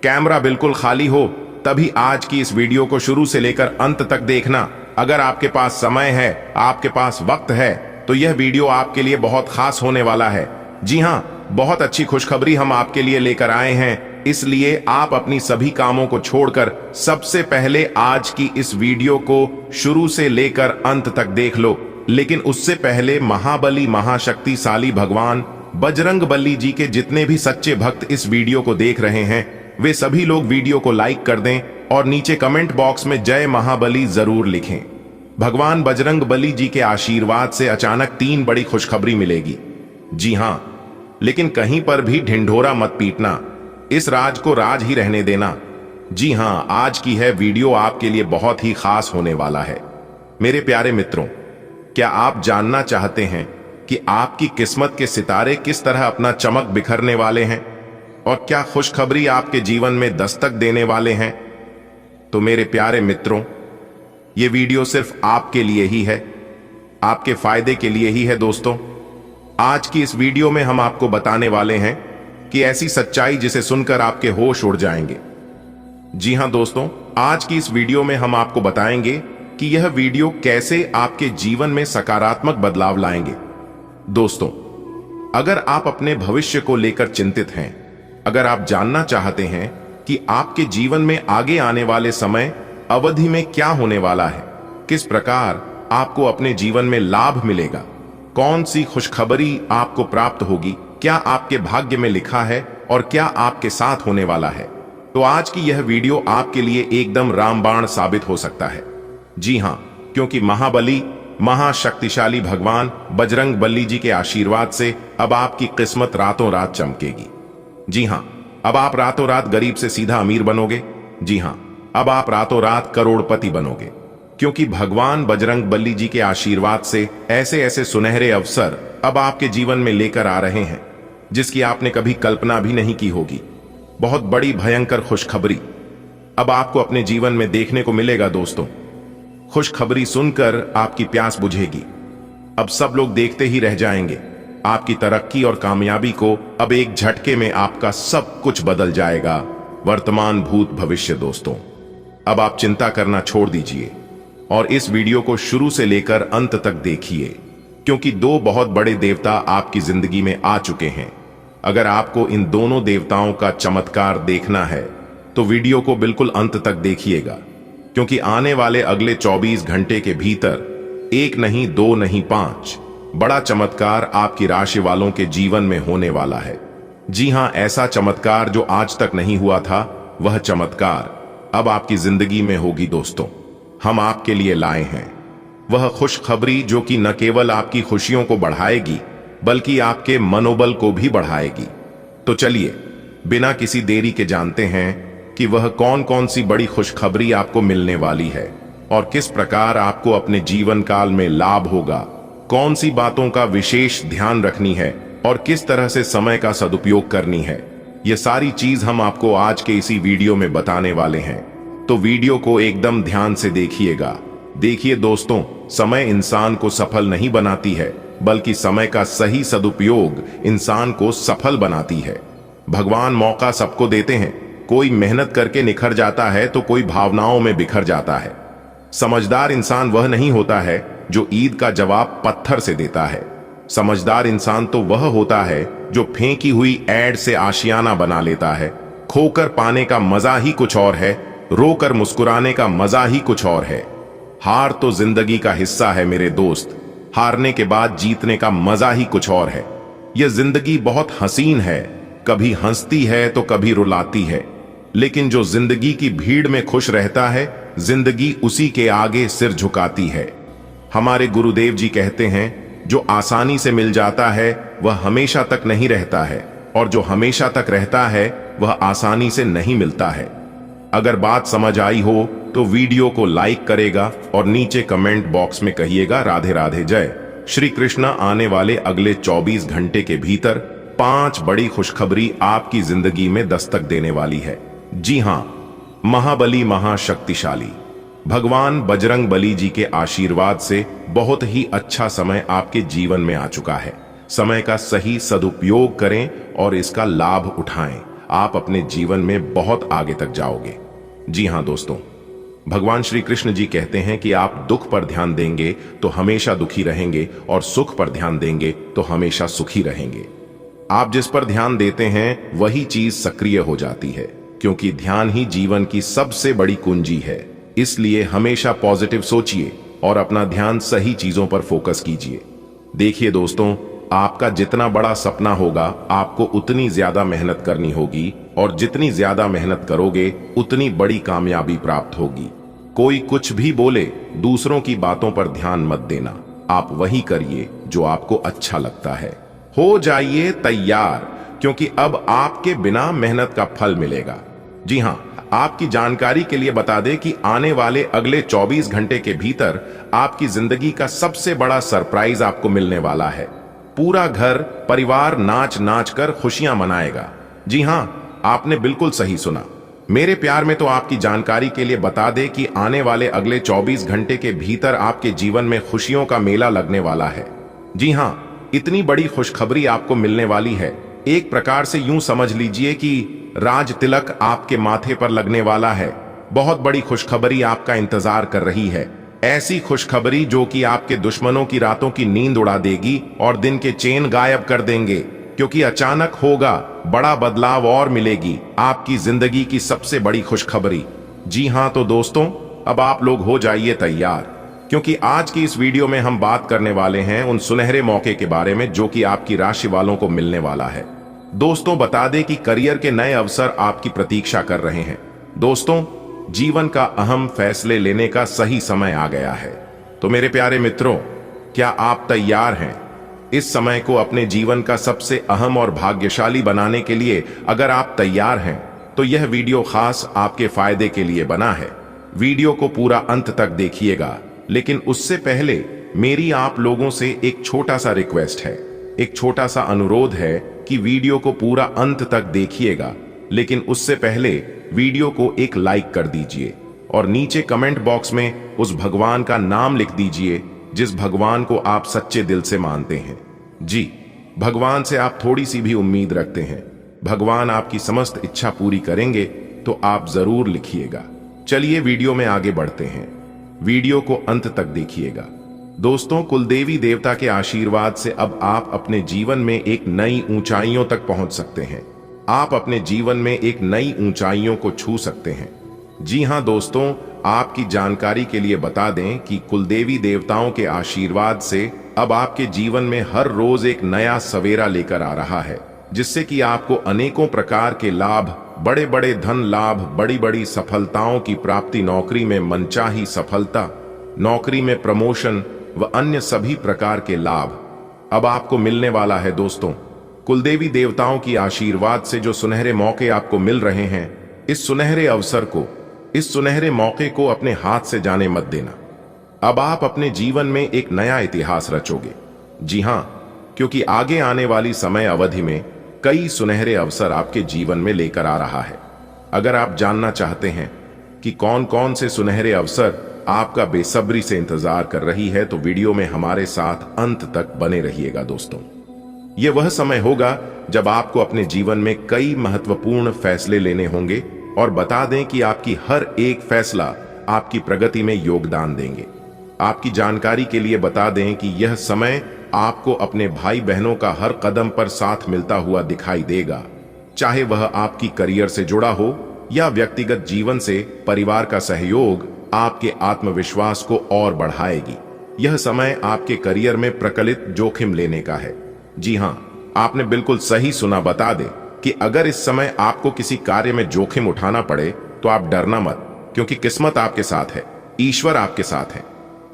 कैमरा बिल्कुल खाली हो तभी आज की इस वीडियो को शुरू से लेकर अंत तक देखना। अगर आपके पास समय है, आपके पास वक्त है, तो यह वीडियो आपके लिए बहुत खास होने वाला है। जी हां, बहुत अच्छी खुशखबरी हम आपके लिए लेकर आए हैं, इसलिए आप अपनी सभी कामों को छोड़कर सबसे पहले आज की इस वीडियो को शुरू से लेकर अंत तक देख लो। लेकिन उससे पहले महाबली महाशक्तिशाली भगवान बजरंग बली जी के जितने भी सच्चे भक्त इस वीडियो को देख रहे हैं, वे सभी लोग वीडियो को लाइक कर दें और नीचे कमेंट बॉक्स में जय महाबली जरूर लिखें। भगवान बजरंग बली जी के आशीर्वाद से अचानक 3 बड़ी खुशखबरी मिलेगी। जी हां, लेकिन कहीं पर भी ढिंढोरा मत पीटना, इस राज को राज ही रहने देना। जी हां, आज की है वीडियो आपके लिए बहुत ही खास होने वाला है। मेरे प्यारे मित्रों, क्या आप जानना चाहते हैं कि आपकी किस्मत के सितारे किस तरह अपना चमक बिखरने वाले हैं और क्या खुशखबरी आपके जीवन में दस्तक देने वाले हैं? तो मेरे प्यारे मित्रों, यह वीडियो सिर्फ आपके लिए ही है, आपके फायदे के लिए ही है। दोस्तों, आज की इस वीडियो में हम आपको बताने वाले हैं कि ऐसी सच्चाई जिसे सुनकर आपके होश उड़ जाएंगे। जी हां दोस्तों, आज की इस वीडियो में हम आपको बताएंगे कि यह वीडियो कैसे आपके जीवन में सकारात्मक बदलाव लाएंगे। दोस्तों, अगर आप अपने भविष्य को लेकर चिंतित हैं, अगर आप जानना चाहते हैं कि आपके जीवन में आगे आने वाले समय अवधि में क्या होने वाला है, किस प्रकार आपको अपने जीवन में लाभ मिलेगा, कौन सी खुशखबरी आपको प्राप्त होगी, क्या आपके भाग्य में लिखा है और क्या आपके साथ होने वाला है, तो आज की यह वीडियो आपके लिए एकदम रामबाण साबित हो सकता है। जी हां, क्योंकि महाबली महाशक्तिशाली भगवान बजरंग बली जी के आशीर्वाद से अब आपकी किस्मत रातों रात चमकेगी। जी हां, अब आप रातों रात गरीब से सीधा अमीर बनोगे। जी हां, अब आप रातों रात करोड़पति बनोगे, क्योंकि भगवान बजरंग बली जी के आशीर्वाद से ऐसे ऐसे सुनहरे अवसर अब आपके जीवन में लेकर आ रहे हैं जिसकी आपने कभी कल्पना भी नहीं की होगी। बहुत बड़ी भयंकर खुशखबरी अब आपको अपने जीवन में देखने को मिलेगा। दोस्तों, खुशखबरी सुनकर आपकी प्यास बुझेगी। अब सब लोग देखते ही रह जाएंगे। आपकी तरक्की और कामयाबी को अब एक झटके में आपका सब कुछ बदल जाएगा, वर्तमान भूत भविष्य। दोस्तों, अब आप चिंता करना छोड़ दीजिए और इस वीडियो को शुरू से लेकर अंत तक देखिए, क्योंकि 2 बहुत बड़े देवता आपकी जिंदगी में आ चुके हैं। अगर आपको इन दोनों देवताओं का चमत्कार देखना है तो वीडियो को बिल्कुल अंत तक देखिएगा, क्योंकि आने वाले अगले 24 घंटे के भीतर 1 नहीं 2 नहीं 5 बड़ा चमत्कार आपकी राशि वालों के जीवन में होने वाला है। जी हां, ऐसा चमत्कार जो आज तक नहीं हुआ था, वह चमत्कार अब आपकी जिंदगी में होगी। दोस्तों, हम आपके लिए लाए हैं वह खुशखबरी जो कि न केवल आपकी खुशियों को बढ़ाएगी बल्कि आपके मनोबल को भी बढ़ाएगी। तो चलिए बिना किसी देरी के जानते हैं कि वह कौन कौन सी बड़ी खुशखबरी आपको मिलने वाली है और किस प्रकार आपको अपने जीवन काल में लाभ होगा, कौन सी बातों का विशेष ध्यान रखनी है और किस तरह से समय का सदुपयोग करनी है। यह सारी चीज हम आपको आज के इसी वीडियो में बताने वाले हैं, तो वीडियो को एकदम ध्यान से देखिएगा। देखिए दोस्तों, समय इंसान को सफल नहीं बनाती है, बल्कि समय का सही सदुपयोग इंसान को सफल बनाती है। भगवान मौका सबको देते हैं, कोई मेहनत करके निखर जाता है तो कोई भावनाओं में बिखर जाता है। समझदार इंसान वह नहीं होता है जो ईद का जवाब पत्थर से देता है। समझदार इंसान तो वह होता है जो फेंकी हुई ऐड से आशियाना बना लेता है। खोकर पाने का मजा ही कुछ और है, रोकर मुस्कुराने का मजा ही कुछ और है। हार तो जिंदगी का हिस्सा है मेरे दोस्त, हारने के बाद जीतने का मजा ही कुछ और है। यह जिंदगी बहुत हसीन है, कभी हंसती है तो कभी रुलाती है, लेकिन जो जिंदगी की भीड़ में खुश रहता है, जिंदगी उसी के आगे सिर झुकाती है। हमारे गुरुदेव जी कहते हैं, जो आसानी से मिल जाता है वह हमेशा तक नहीं रहता है, और जो हमेशा तक रहता है वह आसानी से नहीं मिलता है। अगर बात समझ आई हो तो वीडियो को लाइक करेगा और नीचे कमेंट बॉक्स में कहिएगा राधे राधे जय। श्री कृष्णा आने वाले अगले 24 घंटे के भीतर 5 बड़ी खुशखबरी आपकी जिंदगी में दस्तक देने वाली है। जी हां, महाबली महाशक्तिशाली भगवान बजरंग बली जी के आशीर्वाद से बहुत ही अच्छा समय आपके जीवन में आ चुका है। समय का सही सदुपयोग करें और इसका लाभ उठाएं। आप अपने जीवन में बहुत आगे तक जाओगे। जी हां दोस्तों, भगवान श्री कृष्ण जी कहते हैं कि आप दुख पर ध्यान देंगे तो हमेशा दुखी रहेंगे, और सुख पर ध्यान देंगे तो हमेशा सुखी रहेंगे। आप जिस पर ध्यान देते हैं वही चीज सक्रिय हो जाती है, क्योंकि ध्यान ही जीवन की सबसे बड़ी कुंजी है। इसलिए हमेशा पॉजिटिव सोचिए और अपना ध्यान सही चीजों पर फोकस कीजिए। देखिए दोस्तों, आपका जितना बड़ा सपना होगा आपको उतनी ज्यादा मेहनत करनी होगी, और जितनी ज्यादा मेहनत करोगे उतनी बड़ी कामयाबी प्राप्त होगी। कोई कुछ भी बोले, दूसरों की बातों पर ध्यान मत देना। आप वही करिए जो आपको अच्छा लगता है। हो जाइए तैयार, क्योंकि अब आपके बिना मेहनत का फल मिलेगा। जी हां, आपकी जानकारी के लिए बता दें कि आने वाले अगले 24 घंटे के भीतर आपकी जिंदगी का सबसे बड़ा सरप्राइज आपको मिलने वाला है। पूरा घर परिवार नाच नाच कर खुशियां मनाएगा। जी हां, आपने बिल्कुल सही सुना। मेरे प्यार में तो आपकी जानकारी के लिए बता दें कि आने वाले अगले 24 घंटे के भीतर आपके जीवन में खुशियों का मेला लगने वाला है। जी हां, इतनी बड़ी खुशखबरी आपको मिलने वाली है। एक प्रकार से यूं समझ लीजिए कि राज तिलक आपके माथे पर लगने वाला है। बहुत बड़ी खुशखबरी आपका इंतजार कर रही है। ऐसी खुशखबरी जो कि आपके दुश्मनों की रातों की नींद उड़ा देगी और दिन के चैन गायब कर देंगे, क्योंकि अचानक होगा, बड़ा बदलाव और मिलेगी आपकी जिंदगी की सबसे बड़ी खुशखबरी। जी हां, तो दोस्तों अब आप लोग हो जाइए तैयार, क्योंकि आज की इस वीडियो में हम बात करने वाले हैं उन सुनहरे मौके के बारे में जो कि आपकी राशि वालों को मिलने वाला है। दोस्तों बता दें कि करियर के नए अवसर आपकी प्रतीक्षा कर रहे हैं। दोस्तों, जीवन का अहम फैसले लेने का सही समय आ गया है। तो मेरे प्यारे मित्रों, क्या आप तैयार हैं इस समय को अपने जीवन का सबसे अहम और भाग्यशाली बनाने के लिए? अगर आप तैयार हैं तो यह वीडियो खास आपके फायदे के लिए बना है। वीडियो को पूरा अंत तक देखिएगा, लेकिन उससे पहले मेरी आप लोगों से एक छोटा सा रिक्वेस्ट है, एक छोटा सा अनुरोध है कि वीडियो को पूरा अंत तक देखिएगा, लेकिन उससे पहले वीडियो को एक लाइक कर दीजिए और नीचे कमेंट बॉक्स में उस भगवान का नाम लिख दीजिए जिस भगवान को आप सच्चे दिल से मानते हैं। जी, भगवान से आप थोड़ी सी भी उम्मीद रखते हैं। भगवान आपकी समस्त इच्छा पूरी करेंगे, तो आप जरूर लिखिएगा। चलिए वीडियो में आगे बढ़ते हैं। वीडियो को अंत तक देखिएगा। दोस्तों, कुलदेवी देवता के आशीर्वाद से अब आप अपने जीवन में एक नई ऊंचाइयों तक पहुंच सकते हैं। आप अपने जीवन में एक नई ऊंचाइयों को छू सकते हैं। जी हां दोस्तों, आपकी जानकारी के लिए बता दें कि कुलदेवी देवताओं के आशीर्वाद से अब आपके जीवन में हर रोज एक नया सवेरा लेकर आ रहा है, जिससे कि आपको अनेकों प्रकार के लाभ, बड़े बड़े धन लाभ, बड़ी बड़ी सफलताओं की प्राप्ति, नौकरी में मनचाही सफलता, नौकरी में प्रमोशन व अन्य सभी प्रकार के लाभ अब आपको मिलने वाला है। दोस्तों, कुलदेवी देवताओं की आशीर्वाद से जो सुनहरे मौके आपको मिल रहे हैं, इस सुनहरे अवसर को, इस सुनहरे मौके को अपने हाथ से जाने मत देना। अब आप अपने जीवन में एक नया इतिहास रचोगे। जी हां, क्योंकि आगे आने वाली समय अवधि में कई सुनहरे अवसर आपके जीवन में लेकर आ रहा है। अगर आप जानना चाहते हैं कि कौन कौन से सुनहरे अवसर आपका बेसब्री से इंतजार कर रही है, तो वीडियो में हमारे साथ अंत तक बने रहिएगा। दोस्तों, यह वह समय होगा जब आपको अपने जीवन में कई महत्वपूर्ण फैसले लेने होंगे, और बता दें कि आपकी हर एक फैसला आपकी प्रगति में योगदान देंगे। आपकी जानकारी के लिए बता दें कि यह समय आपको अपने भाई बहनों का हर कदम पर साथ मिलता हुआ दिखाई देगा, चाहे वह आपकी करियर से जुड़ा हो या व्यक्तिगत जीवन से। परिवार का सहयोग आपके आत्मविश्वास को और बढ़ाएगी। यह समय आपके करियर में प्रकलित जोखिम लेने का है। जी हां, आपने बिल्कुल सही सुना। बता दे कि अगर इस समय आपको किसी कार्य में जोखिम उठाना पड़े तो आप डरना मत, क्योंकि किस्मत आपके साथ है, ईश्वर आपके साथ है।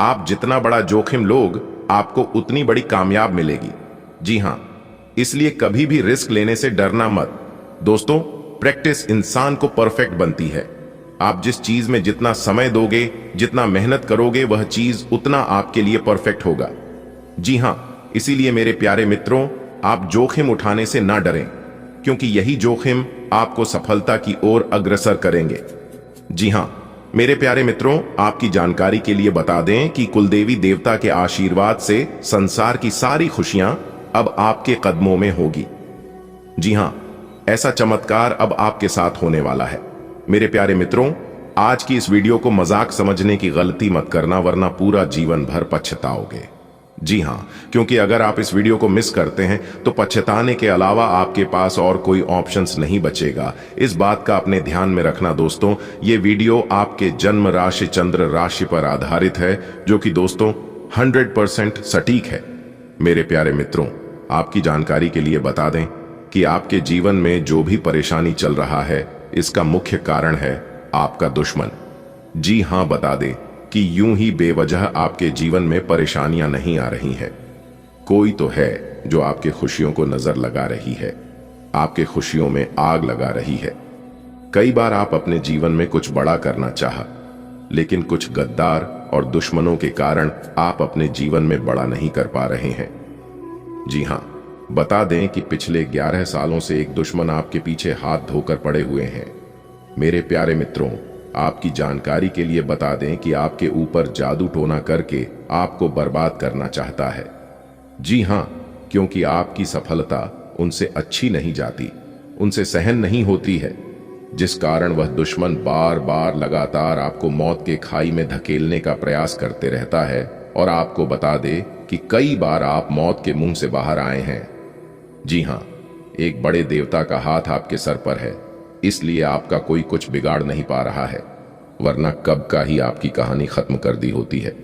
आप जितना बड़ा जोखिम लोग, आपको उतनी बड़ी कामयाब मिलेगी। जी हां, इसलिए कभी भी रिस्क लेने से डरना मत। दोस्तों, प्रैक्टिस इंसान को परफेक्ट बनती है। आप जिस चीज में जितना समय दोगे, जितना मेहनत करोगे, वह चीज उतना आपके लिए परफेक्ट होगा। जी हां, इसीलिए मेरे प्यारे मित्रों, आप जोखिम उठाने से ना डरें, क्योंकि यही जोखिम आपको सफलता की ओर अग्रसर करेंगे। जी हां मेरे प्यारे मित्रों, आपकी जानकारी के लिए बता दें कि कुलदेवी देवता के आशीर्वाद से संसार की सारी खुशियां अब आपके कदमों में होगी। जी हां, ऐसा चमत्कार अब आपके साथ होने वाला है। मेरे प्यारे मित्रों, आज की इस वीडियो को मजाक समझने की गलती मत करना, वरना पूरा जीवन भर पछताओगे। जी हां, क्योंकि अगर आप इस वीडियो को मिस करते हैं तो पछताने के अलावा आपके पास और कोई ऑप्शंस नहीं बचेगा। इस बात का अपने ध्यान में रखना दोस्तों। ये वीडियो आपके जन्म राशि चंद्र राशि पर आधारित है, जो कि दोस्तों 100% सटीक है। मेरे प्यारे मित्रों, आपकी जानकारी के लिए बता दें कि आपके जीवन में जो भी परेशानी चल रहा है, इसका मुख्य कारण है आपका दुश्मन। जी हां, बता दें कि यूं ही बेवजह आपके जीवन में परेशानियां नहीं आ रही हैं। कोई तो है जो आपके खुशियों को नजर लगा रही है, आपके खुशियों में आग लगा रही है। कई बार आप अपने जीवन में कुछ बड़ा करना चाहा, लेकिन कुछ गद्दार और दुश्मनों के कारण आप अपने जीवन में बड़ा नहीं कर पा रहे हैं। जी हां, बता दें कि पिछले 11 सालों से एक दुश्मन आपके पीछे हाथ धोकर पड़े हुए हैं। मेरे प्यारे मित्रों, आपकी जानकारी के लिए बता दें कि आपके ऊपर जादू टोना करके आपको बर्बाद करना चाहता है। जी हां, क्योंकि आपकी सफलता उनसे अच्छी नहीं जाती, उनसे सहन नहीं होती है, जिस कारण वह दुश्मन बार बार लगातार आपको मौत के खाई में धकेलने का प्रयास करते रहता है। और आपको बता दे कि कई बार आप मौत के मुंह से बाहर आए हैं। जी हां, एक बड़े देवता का हाथ आपके सर पर है, इसलिए आपका कोई कुछ बिगाड़ नहीं पा रहा है, वरना कब का ही आपकी कहानी खत्म कर दी होती है।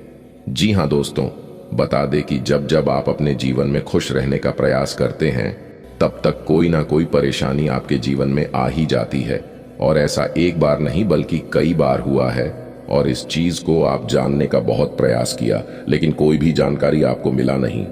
जी हां दोस्तों, बता दे कि जब जब आप अपने जीवन में खुश रहने का प्रयास करते हैं, तब तक कोई ना कोई परेशानी आपके जीवन में आ ही जाती है। और ऐसा एक बार नहीं बल्कि कई बार हुआ है। और इस चीज को आप जानने का बहुत प्रयास किया, लेकिन कोई भी जानकारी आपको मिला नहीं।